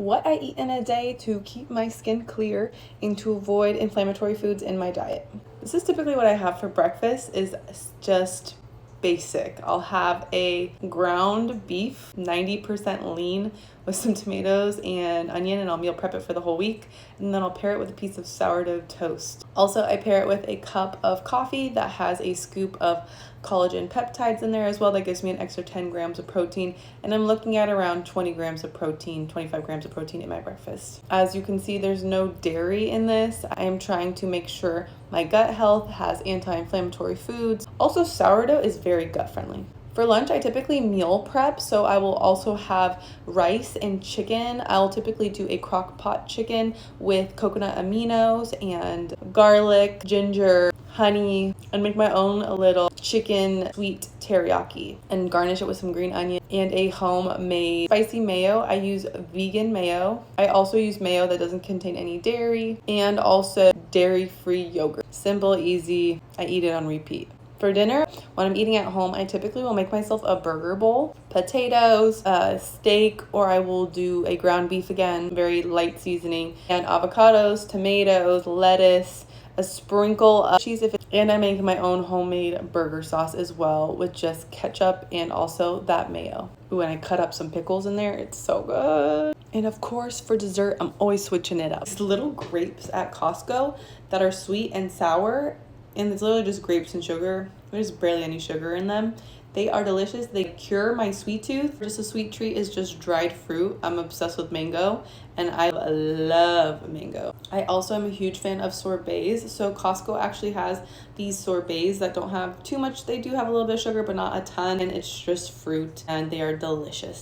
what I eat in a day to keep my skin clear and to avoid inflammatory foods in my diet. This is typically what I have for breakfast, is just basic. I'll have a ground beef, 90% lean, with some tomatoes and onion, and I'll meal prep it for the whole week. And then I'll pair it with a piece of sourdough toast. Also, I pair it with a cup of coffee that has a scoop of collagen peptides in there as well. That gives me an extra 10 grams of protein. And I'm looking at around 20 grams of protein, 25 grams of protein in my breakfast. As you can see, there's no dairy in this. I am trying to make sure my gut health has anti-inflammatory foods. Also, sourdough is very gut friendly. For lunch, I typically meal prep, so I will also have rice and chicken. I'll typically do a crock pot chicken with coconut aminos and garlic, ginger, honey, and make my own little chicken sweet teriyaki and garnish it with some green onion and a homemade spicy mayo. I use vegan mayo. I also use mayo that doesn't contain any dairy, and also dairy-free yogurt. Simple, easy. I eat it on repeat. For dinner, when I'm eating at home, I typically will make myself a burger bowl, potatoes, steak, or I will do a ground beef again, very light seasoning, and avocados, tomatoes, lettuce, a sprinkle of cheese, and I make my own homemade burger sauce as well with just ketchup and also that mayo. Ooh, and I cut up some pickles in there. It's so good. And of course, for dessert, I'm always switching it up. These little grapes at Costco that are sweet and sour, and it's literally just grapes and sugar. There's barely any sugar in them. They are delicious. They cure my sweet tooth. Just a sweet treat is just dried fruit. I'm obsessed with mango, and I love mango. I also am a huge fan of sorbets. So Costco actually has these sorbets that don't have too much. They do have a little bit of sugar, but not a ton, and it's just fruit, and they are delicious.